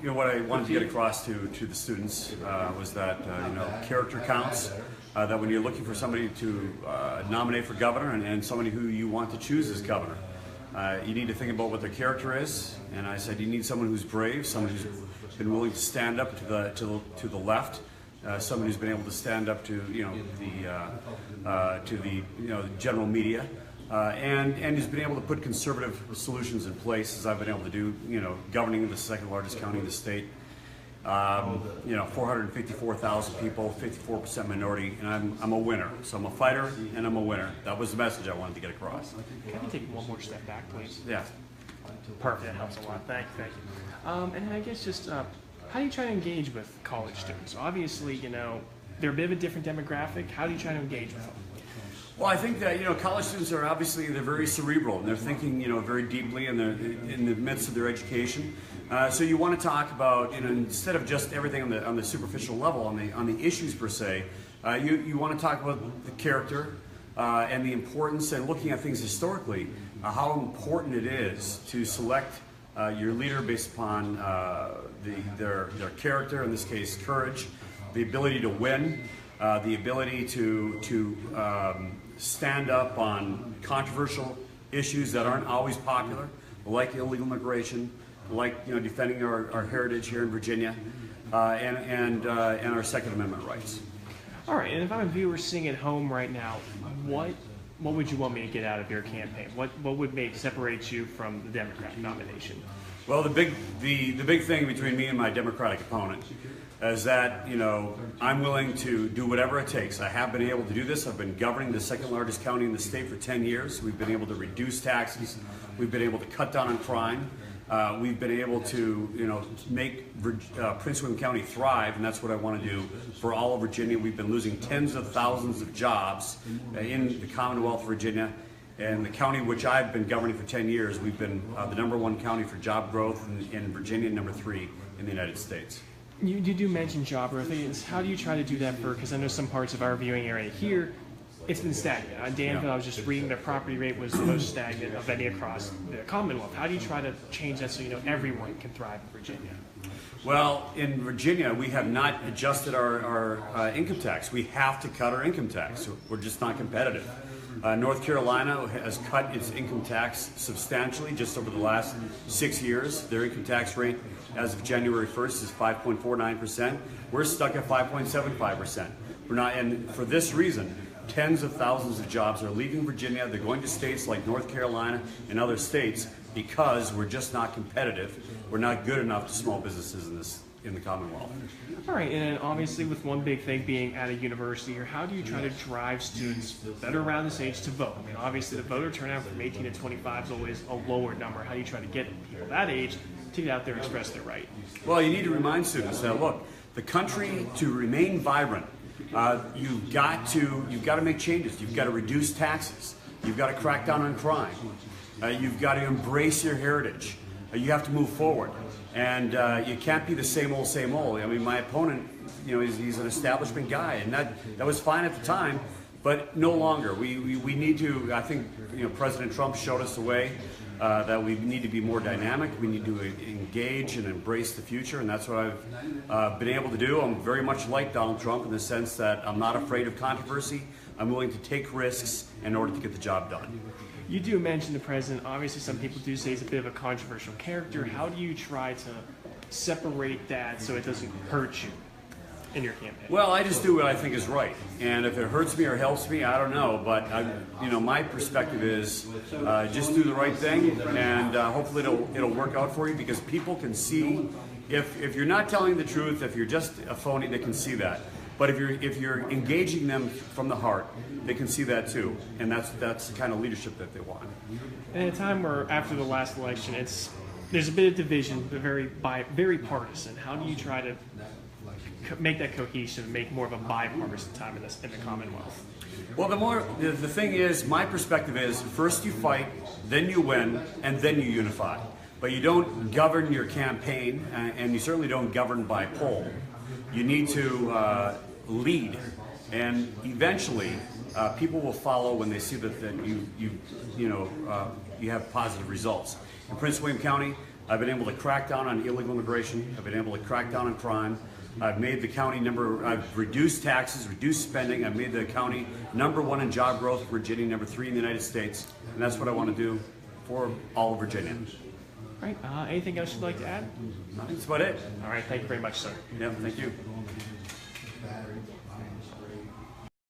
what I wanted to get across to the students was that character counts. That when you're looking for somebody to nominate for governor and somebody who you want to choose as governor, you need to think about what their character is. And I said you need someone who's brave, someone who's been willing to stand up to the left, someone who's been able to stand up to the general media. And he's been able to put conservative solutions in place, as I've been able to do, governing the second largest county in the state. 454,000 people, 54% minority, and I'm a winner. So I'm a fighter and I'm a winner. That was the message I wanted to get across. Can you take one more step back, please? Yeah. Perfect, that helps a lot. Thank you. And I guess just how do you try to engage with college students? Obviously, they're a bit of a different demographic. How do you try to engage with them? Well, I think that college students are they're very cerebral and they're thinking very deeply and they're in the midst of their education. So you want to talk about instead of just everything on the superficial level on the issues per se, you want to talk about the character and the importance and looking at things historically, how important it is to select your leader based upon their character, in this case courage, the ability to win, the ability to stand up on controversial issues that aren't always popular, like illegal immigration, like defending our heritage here in Virginia, and our Second Amendment rights. All right, and if I'm a viewer sitting at home right now, what would you want me to get out of your campaign? What would separate you from the Democrat nomination? Well, the big thing between me and my Democratic opponent is that I'm willing to do whatever it takes. I have been able to do this. I've been governing the second largest county in the state for 10 years. We've been able to reduce taxes. We've been able to cut down on crime. We've been able to make Prince William County thrive, and that's what I want to do for all of Virginia. We've been losing tens of thousands of jobs in the Commonwealth of Virginia. And the county which I've been governing for 10 years, we've been the #1 county for job growth in Virginia, #3 in the United States. You do mention job growth. How do you try to do that because I know some parts of our viewing area here, it's been stagnant. On Danville, I was just reading the property rate was the most stagnant of any across the Commonwealth. How do you try to change that so everyone can thrive in Virginia? Well, in Virginia, we have not adjusted our income tax. We have to cut our income tax. We're just not competitive. North Carolina has cut its income tax substantially just over the last 6 years. Their income tax rate as of January 1st is 5.49%. We're stuck at 5.75%. We're not, and for this reason, tens of thousands of jobs are leaving Virginia. They're going to states like North Carolina and other states because we're just not competitive. We're not good enough to small businesses in the Commonwealth. All right, and then obviously with one big thing being at a university here, how do you try to drive students that are around this age to vote? I mean, obviously the voter turnout from 18 to 25 is always a lower number. How do you try to get people that age to get out there and express their right? Well, you need to remind students that, look, the country, to remain vibrant, you've got to make changes. You've got to reduce taxes. You've got to crack down on crime. You've got to embrace your heritage. You have to move forward. And you can't be the same old, same old. I mean, my opponent, he's an establishment guy, and that was fine at the time, but no longer. We need to, I think, President Trump showed us the way that we need to be more dynamic. We need to engage and embrace the future, and that's what I've been able to do. I'm very much like Donald Trump in the sense that I'm not afraid of controversy. I'm willing to take risks in order to get the job done. You do mention the president. Obviously, some people do say he's a bit of a controversial character. How do you try to separate that so it doesn't hurt you in your campaign? Well, I just do what I think is right, and if it hurts me or helps me, I don't know. But my perspective is just do the right thing, and hopefully it'll work out for you because people can see if you're not telling the truth, if you're just a phony, they can see that. But if you're engaging them from the heart, they can see that too, and that's the kind of leadership that they want. And at a time where after the last election, there's a bit of division, but very partisan. How do you try to make that cohesive and make more of a bipartisan time in the Commonwealth? Well, the thing is, my perspective is first you fight, then you win, and then you unify. But you don't govern your campaign, and you certainly don't govern by poll. You need to lead, and eventually people will follow when they see that you have positive results. In Prince William County, I've been able to crack down on illegal immigration. I've been able to crack down on crime. I've made the county I've reduced taxes, reduced spending. I've made the county #1 in job growth, Virginia #3 in the United States. And that's what I want to do for all of Virginia. All right. Anything else you'd like to add? That's about it. All right. Thank you very much, sir. Yeah, thank you.